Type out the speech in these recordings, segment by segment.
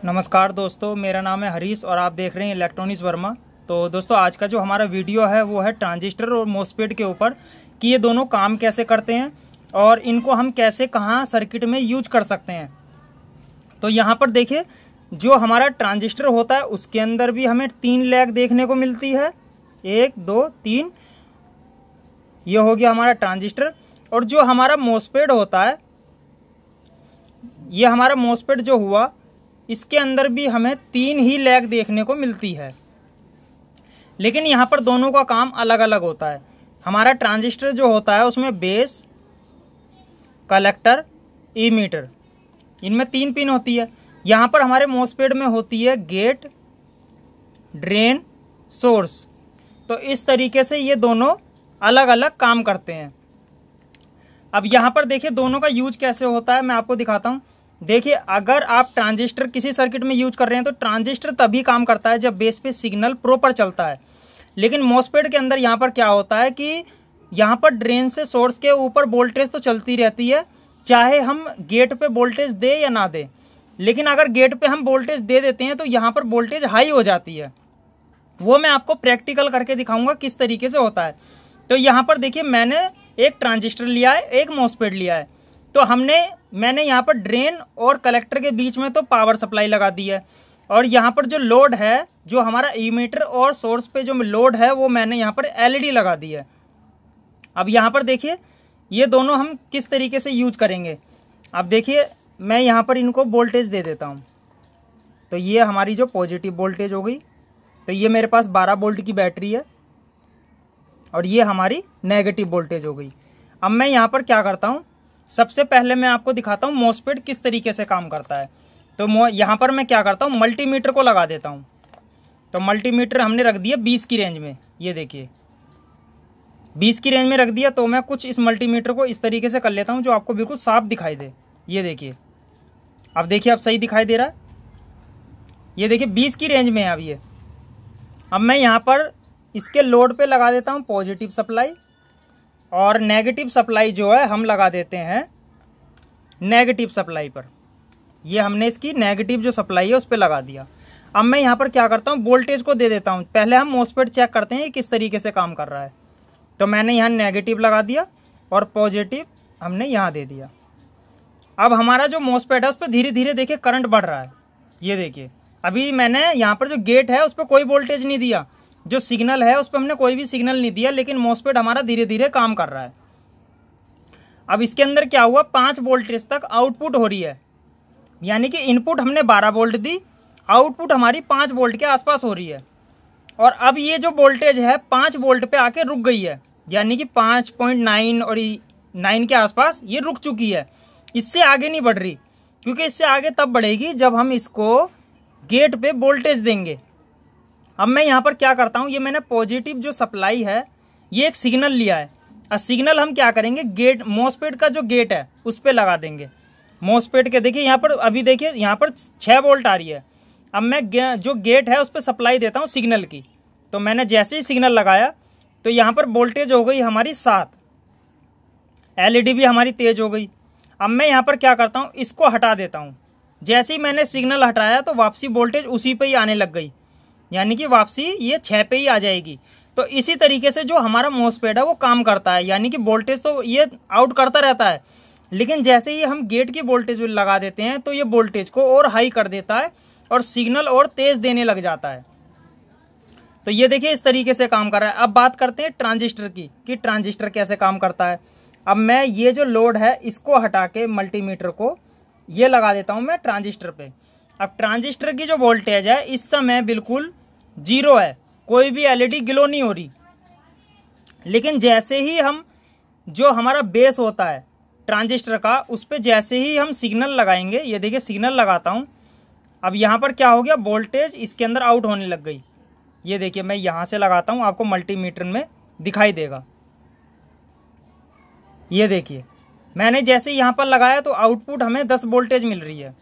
नमस्कार दोस्तों, मेरा नाम है हरीश और आप देख रहे हैं इलेक्ट्रॉनिक्स वर्मा। तो दोस्तों, आज का जो हमारा वीडियो है वो है ट्रांजिस्टर और मॉसफेट के ऊपर कि ये दोनों काम कैसे करते हैं और इनको हम कैसे कहाँ सर्किट में यूज कर सकते हैं। तो यहाँ पर देखिए, जो हमारा ट्रांजिस्टर होता है उसके अंदर भी हमें 3 लैग देखने को मिलती है। 1 2 3, ये हो गया हमारा ट्रांजिस्टर। और जो हमारा मॉसफेट होता है, ये हमारा मॉसफेट जो हुआ, इसके अंदर भी हमें 3 ही लैग देखने को मिलती है, लेकिन यहाँ पर दोनों का काम अलग अलग होता है। हमारा ट्रांजिस्टर जो होता है उसमें बेस, कलेक्टर, इमीटर, इनमें 3 पिन होती है। यहाँ पर हमारे मॉसफेट में होती है गेट, ड्रेन, सोर्स। तो इस तरीके से ये दोनों अलग अलग काम करते हैं। अब यहाँ पर देखिए दोनों का यूज कैसे होता है, मैं आपको दिखाता हूँ। देखिए, अगर आप ट्रांजिस्टर किसी सर्किट में यूज कर रहे हैं तो ट्रांजिस्टर तभी काम करता है जब बेस पे सिग्नल प्रॉपर चलता है। लेकिन मॉसफेट के अंदर यहाँ पर क्या होता है कि यहाँ पर ड्रेन से सोर्स के ऊपर वोल्टेज तो चलती रहती है, चाहे हम गेट पे वोल्टेज दे या ना दे। लेकिन अगर गेट पे हम वोल्टेज दे देते हैं तो यहाँ पर वोल्टेज हाई हो जाती है। वो मैं आपको प्रैक्टिकल करके दिखाऊंगा किस तरीके से होता है। तो यहाँ पर देखिए, मैंने एक ट्रांजिस्टर लिया है, एक मॉसफेट लिया है। तो मैंने यहाँ पर ड्रेन और कलेक्टर के बीच में तो पावर सप्लाई लगा दी है, और यहाँ पर जो लोड है, जो हमारा इमीटर और सोर्स पे जो लोड है, वो मैंने यहाँ पर एलईडी लगा दी है। अब यहाँ पर देखिए, ये दोनों हम किस तरीके से यूज करेंगे। अब देखिए, मैं यहाँ पर इनको वोल्टेज दे देता हूँ। तो ये हमारी जो पॉजिटिव वोल्टेज हो गई। तो ये मेरे पास 12 वोल्ट की बैटरी है और ये हमारी नेगेटिव वोल्टेज हो गई। अब मैं यहाँ पर क्या करता हूँ, सबसे पहले मैं आपको दिखाता हूँ मॉसफेट किस तरीके से काम करता है। तो यहाँ पर मैं क्या करता हूँ, मल्टीमीटर को लगा देता हूँ। तो मल्टीमीटर हमने रख दिया 20 की रेंज में। ये देखिए, 20 की रेंज में रख दिया। तो मैं कुछ इस मल्टीमीटर को इस तरीके से कर लेता हूँ जो आपको बिल्कुल साफ दिखाई दे। ये देखिए, अब देखिए, अब सही दिखाई दे रहा है। ये देखिए, 20 की रेंज में है अब ये। अब मैं यहाँ पर इसके लोड पे लगा देता हूँ पॉजिटिव सप्लाई, और नेगेटिव सप्लाई जो है हम लगा देते हैं नेगेटिव सप्लाई पर। ये हमने इसकी नेगेटिव जो सप्लाई है उस पर लगा दिया। अब मैं यहाँ पर क्या करता हूँ, वोल्टेज को दे देता हूँ। पहले हम मॉसफेट चेक करते हैं किस तरीके से काम कर रहा है। तो मैंने यहाँ नेगेटिव लगा दिया और पॉजिटिव हमने यहाँ दे दिया। अब हमारा जो मॉसफेट है उस पर धीरे धीरे देखिए करंट बढ़ रहा है। ये देखिए, अभी मैंने यहाँ पर जो गेट है उस पर कोई वोल्टेज नहीं दिया, जो सिग्नल है उस पर हमने कोई भी सिग्नल नहीं दिया, लेकिन मॉसफेट हमारा धीरे धीरे काम कर रहा है। अब इसके अंदर क्या हुआ, 5 वोल्टेज तक आउटपुट हो रही है। यानी कि इनपुट हमने 12 वोल्ट दी, आउटपुट हमारी 5 वोल्ट के आसपास हो रही है। और अब ये जो वोल्टेज है 5 वोल्ट पे आके रुक गई है, यानी कि 5.9 और 9 के आसपास ये रुक चुकी है। इससे आगे नहीं बढ़ रही, क्योंकि इससे आगे तब बढ़ेगी जब हम इसको गेट पे वोल्टेज देंगे। अब मैं यहाँ पर क्या करता हूँ, ये मैंने पॉजिटिव जो सप्लाई है, ये एक सिग्नल लिया है। और सिग्नल हम क्या करेंगे, गेट, मॉसफेट का जो गेट है उस पर लगा देंगे। मॉसफेट के देखिए यहाँ पर, अभी देखिए यहाँ पर 6 वोल्ट आ रही है। अब मैं जो गेट है उस पर सप्लाई देता हूँ सिग्नल की। तो मैंने जैसे ही सिग्नल लगाया तो यहाँ पर वोल्टेज हो गई हमारी 7। एलईडी भी हमारी तेज हो गई। अब मैं यहाँ पर क्या करता हूँ, इसको हटा देता हूँ। जैसे ही मैंने सिग्नल हटाया तो वापसी वोल्टेज उसी पे ही आने लग गई, यानी कि वापसी ये 6 पे ही आ जाएगी। तो इसी तरीके से जो हमारा मॉसफेट है वो काम करता है, यानी कि वोल्टेज तो ये आउट करता रहता है, लेकिन जैसे ही हम गेट की वोल्टेज लगा देते हैं तो ये वोल्टेज को और हाई कर देता है और सिग्नल और तेज देने लग जाता है। तो ये देखिए, इस तरीके से काम कर रहा है। अब बात करते हैं ट्रांजिस्टर की, कि ट्रांजिस्टर कैसे काम करता है। अब मैं ये जो लोड है इसको हटा के मल्टीमीटर को ये लगा देता हूं मैं ट्रांजिस्टर पे। अब ट्रांजिस्टर की जो वोल्टेज है इस समय बिल्कुल 0 है, कोई भी एलईडी ग्लो नहीं हो रही। लेकिन जैसे ही हम, जो हमारा बेस होता है ट्रांजिस्टर का, उस पे जैसे ही हम सिग्नल लगाएंगे, ये देखिए सिग्नल लगाता हूं। अब यहाँ पर क्या हो गया, वोल्टेज इसके अंदर आउट होने लग गई। ये देखिए, मैं यहाँ से लगाता हूँ, आपको मल्टीमीटर में दिखाई देगा। ये देखिए, मैंने जैसे यहाँ पर लगाया तो आउटपुट हमें 10 वोल्टेज मिल रही है।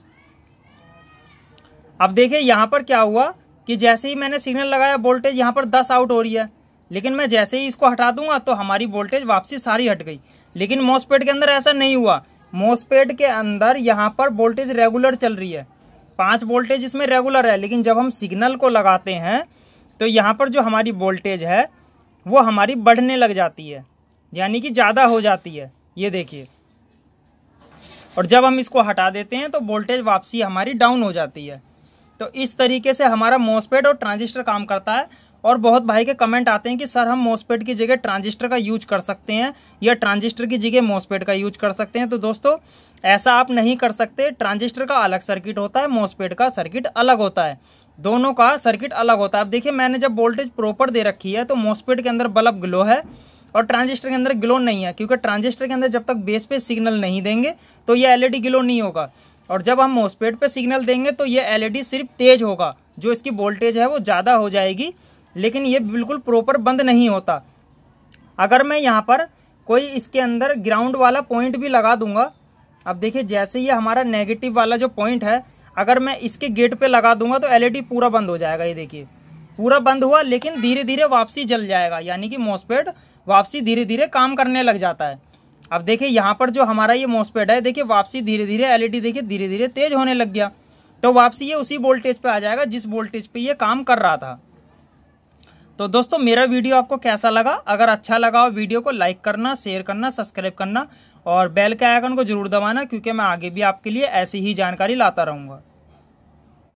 अब देखिए यहाँ पर क्या हुआ कि जैसे ही मैंने सिग्नल लगाया वोल्टेज यहाँ पर 10 आउट हो रही है, लेकिन मैं जैसे ही इसको हटा दूंगा तो हमारी वोल्टेज वापसी सारी हट गई। लेकिन मॉसफेट के अंदर ऐसा नहीं हुआ। मॉसफेट के अंदर यहाँ पर वोल्टेज रेगुलर चल रही है। 5 वोल्टेज इसमें रेगुलर है, लेकिन जब हम सिग्नल को लगाते हैं तो यहाँ पर जो हमारी वोल्टेज है वो हमारी बढ़ने लग जाती है, यानी कि ज़्यादा हो जाती है, ये देखिए। और जब हम इसको हटा देते हैं तो वोल्टेज वापसी हमारी डाउन हो जाती है। तो इस तरीके से हमारा मॉसफेट और ट्रांजिस्टर काम करता है। और बहुत भाई के कमेंट आते हैं कि सर हम मॉसफेट की जगह ट्रांजिस्टर का यूज कर सकते हैं या ट्रांजिस्टर की जगह मॉसफेट का यूज कर सकते हैं। तो दोस्तों ऐसा आप नहीं कर सकते। ट्रांजिस्टर का अलग सर्किट होता है, मॉसफेट का सर्किट अलग होता है, दोनों का सर्किट अलग होता है। अब देखिए मैंने जब वोल्टेज प्रॉपर दे रखी है तो मॉसफेट के अंदर बल्ब ग्लो है और ट्रांजिस्टर के अंदर ग्लो नहीं है, क्योंकि ट्रांजिस्टर के अंदर जब तक बेस पे सिग्नल नहीं देंगे तो ये एलईडी ग्लो नहीं होगा। और जब हम मॉसफेट पे सिग्नल देंगे तो ये एलईडी सिर्फ तेज होगा, जो इसकी वोल्टेज है वो ज़्यादा हो जाएगी, लेकिन ये बिल्कुल प्रॉपर बंद नहीं होता। अगर मैं यहाँ पर कोई इसके अंदर ग्राउंड वाला पॉइंट भी लगा दूंगा, अब देखिए जैसे ये हमारा नेगेटिव वाला जो पॉइंट है, अगर मैं इसके गेट पे लगा दूंगा तो एलईडी पूरा बंद हो जाएगा। ये देखिए पूरा बंद हुआ, लेकिन धीरे धीरे वापसी जल जाएगा, यानी कि मॉसफेट वापसी धीरे धीरे काम करने लग जाता है। अब देखिए यहाँ पर जो हमारा ये मॉसफेट है, देखिए वापसी धीरे धीरे एलईडी देखिए धीरे धीरे तेज होने लग गया, तो वापसी ये उसी वोल्टेज पे आ जाएगा जिस वोल्टेज पे ये काम कर रहा था। तो दोस्तों मेरा वीडियो आपको कैसा लगा? अगर अच्छा लगा हो वीडियो को लाइक करना, शेयर करना, सब्सक्राइब करना और बेल के आइकन को जरूर दबाना, क्योंकि मैं आगे भी आपके लिए ऐसी ही जानकारी लाता रहूँगा।